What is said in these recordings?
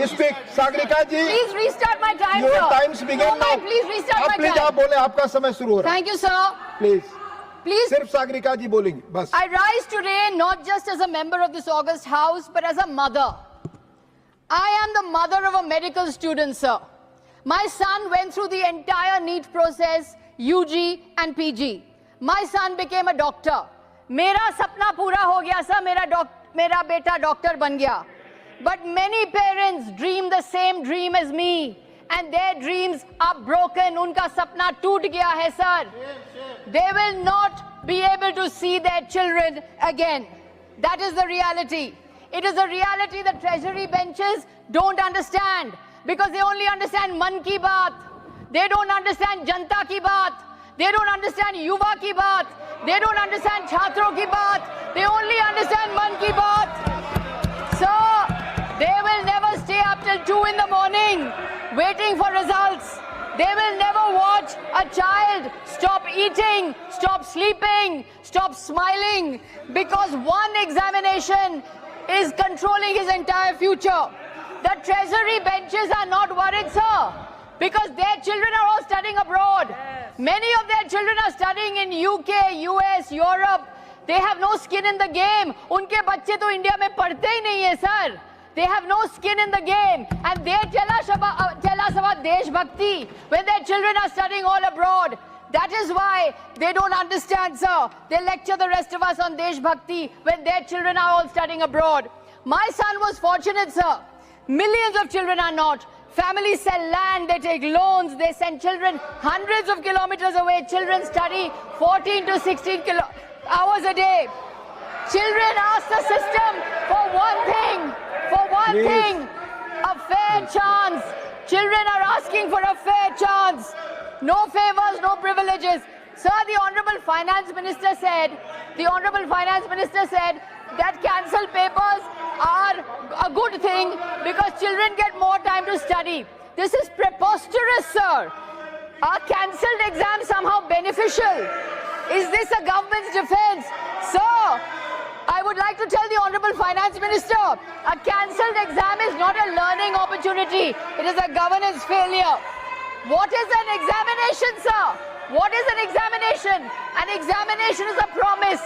speak. Sagarika ji. Please restart my time, sir. Your times begin now. Please restart my Please time. आप बोले, आपका समय शुरू हो रहा है. Thank you, sir. Please. Please. सिर्फ सागरिका जी बोलेंगी बस. I rise today not just as a member of this august house, but as a mother. I am the mother of a medical student, sir. My son went through the entire NEET process, UG and PG. My son became a doctor. मेरा सपना पूरा हो गया, sir. मेरा बेटा doctor बन गया. But many parents dream the same dream as me, and their dreams are broken. उनका सपना टूट गया है, sir. They will not be able to see their children again. That is the reality. It is a reality that treasury benches don't understand, because they only understand Man Ki Baat. They don't understand Janta Ki Baat. They don't understand Yuva Ki Baat. They don't understand Chhatron Ki Baat. They only understand Man Ki Baat. So, they will never stay up till 2 in the morning waiting for results. They will never watch a child stop eating, stop sleeping, stop smiling, because one examination is controlling his entire future. The treasury benches are not worried, sir, because their children are all studying abroad. Many of their children are studying in UK, US, Europe. They have no skin in the game. उनके बच्चे तो India में पढ़ते ही नहीं है, sir. They have no skin in the game, and they tell us about Desh Bhakti when their children are studying all abroad. That is why they don't understand, sir. They lecture the rest of us on Desh Bhakti when their children are all studying abroad. My son was fortunate, sir. Millions of children are not. Families sell land, they take loans, they send children hundreds of kilometers away. Children study 14 to 16 hours a day. Children ask the system for one thing, a fair chance. Children are asking for a fair chance. No favors, no privileges. Sir, the Honorable Finance Minister said that cancelled papers are a good thing because children get more time to study. This is preposterous, sir. Are cancelled exams somehow beneficial? Is this a government's defense? Sir, I would like to tell the Honorable Finance Minister, a cancelled exam is not a learning opportunity. It is a governance failure. What is an examination, sir? What is an examination? An examination is a promise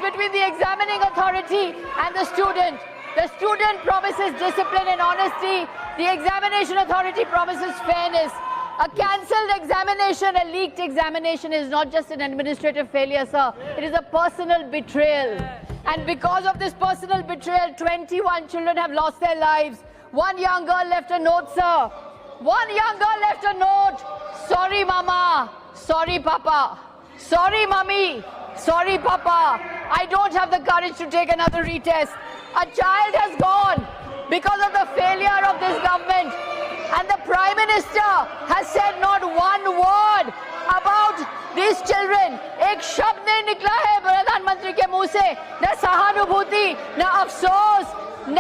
between the examining authority and the student. The student promises discipline and honesty. The examination authority promises fairness. A cancelled examination, a leaked examination is not just an administrative failure, sir. It is a personal betrayal. And because of this personal betrayal, 21 children have lost their lives. One young girl left a note, sir. One young girl left a note. Sorry, Mama. Sorry, Papa. Sorry, Mummy. Sorry, Papa. I don't have the courage to take another retest. A child has gone because of the failure of this government. And the Prime Minister has said not one word about these children. एक शब्द नहीं निकला है प्रधानमंत्री के मुंह से. न सहानुभूति, न अफसोस, न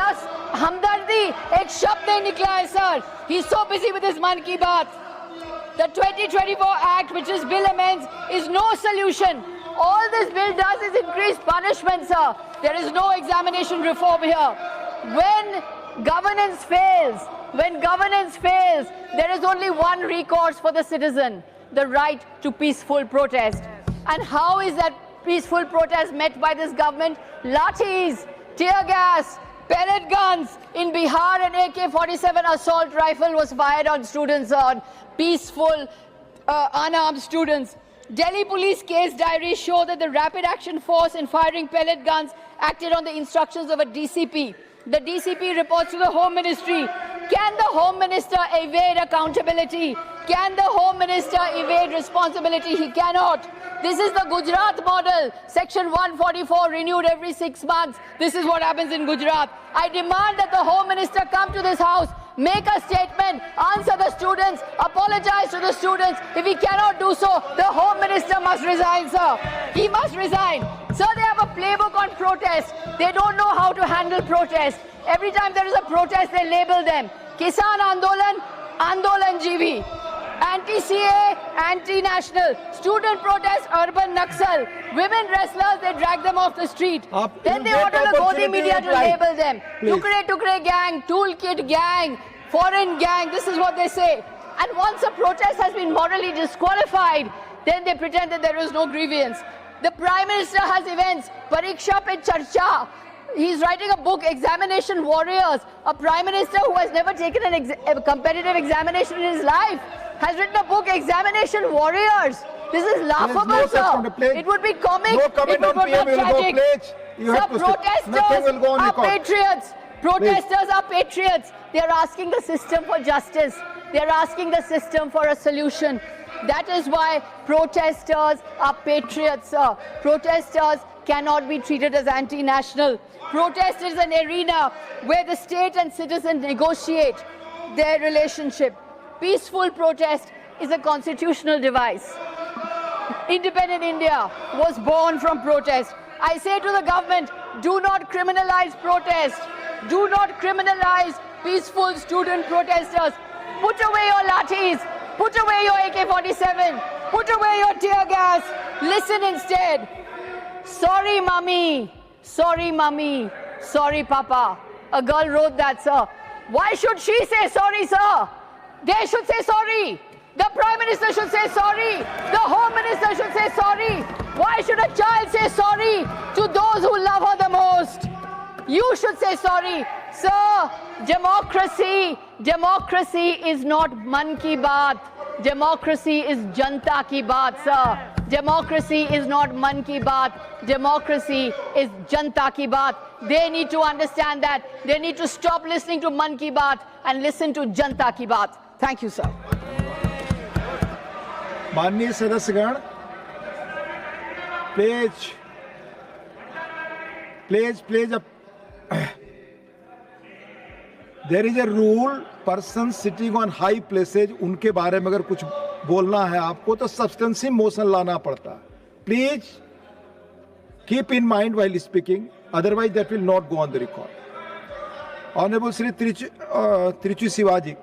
हमदर्दी. एक शब्द नहीं निकला है, sir. He's so busy with his Man Ki Baat. The 2024 Act, which is bill amends, is no solution. All this bill does is increase punishment, sir. There is no examination reform here. When governance fails, there is only one recourse for the citizen, the right to peaceful protest. And how is that peaceful protest met by this government? Lathis, tear gas, pellet guns. In Bihar, an AK-47 assault rifle was fired on students, on peaceful, unarmed students. Delhi police case diaries show that the Rapid Action Force in firing pellet guns acted on the instructions of a DCP. The DCP reports to the Home Ministry. Can the Home Minister evade accountability? Can the Home Minister evade responsibility? He cannot. This is the Gujarat model. Section 144 renewed every 6 months. This is what happens in Gujarat. I demand that the Home Minister come to this house, make a statement, answer the students, apologize to the students. If he cannot do so, the Home Minister must resign, sir. He must resign. Sir, they have a playbook on protest. They don't know how to handle protest. Every time there is a protest, they label them Kisan Andolan, Andolan Jeevi. Anti-CA, anti-national. Student protest, urban Naxal. Women wrestlers, they drag them off the street. Then they order the Godi media to label them. Tukre Tukre gang, toolkit gang, foreign gang. This is what they say. And once a protest has been morally disqualified, then they pretend that there is no grievance. The Prime Minister has events, Pariksha Pe Charcha. He's writing a book, Examination Warriors. A Prime Minister who has never taken a competitive examination in his life has written a book, Examination Warriors. This is laughable, no sir. It would be comic. No comment it would on be PM will go, tragic. please. You Sir, have to nothing protesters will go on are record. patriots. Protesters are patriots. They are asking the system for justice. They are asking the system for a solution. That is why protesters are patriots, sir. Protesters cannot be treated as anti-national. Protest is an arena where the state and citizen negotiate their relationship. Peaceful protest is a constitutional device. Independent India was born from protest. I say to the government, do not criminalize protest. Do not criminalize peaceful student protesters. Put away your lathis. Put away your AK-47. Put away your tear gas. Listen instead. Sorry, mummy. Sorry, mummy. Sorry, papa. A girl wrote that, sir. Why should she say sorry, sir? They should say sorry. The Prime Minister should say sorry. The Home Minister should say sorry. Why should a child say sorry to those who love her the most? You should say sorry. Sir, democracy is not man ki baat. Democracy is janta ki baat, sir. Democracy is not man ki baat. Democracy is janta ki baat. They need to understand that. They need to stop listening to man ki baat and listen to janta ki baat. Thank you, sir. माननीय सदस्यगण, please, there is a rule, persons sitting on high places, उनके बारे में अगर कुछ बोलना है आपको तो substantive motion लाना पड़ता. Please keep in mind while speaking, otherwise that will not go on the record. Honorable Shri Trichu Sivaji.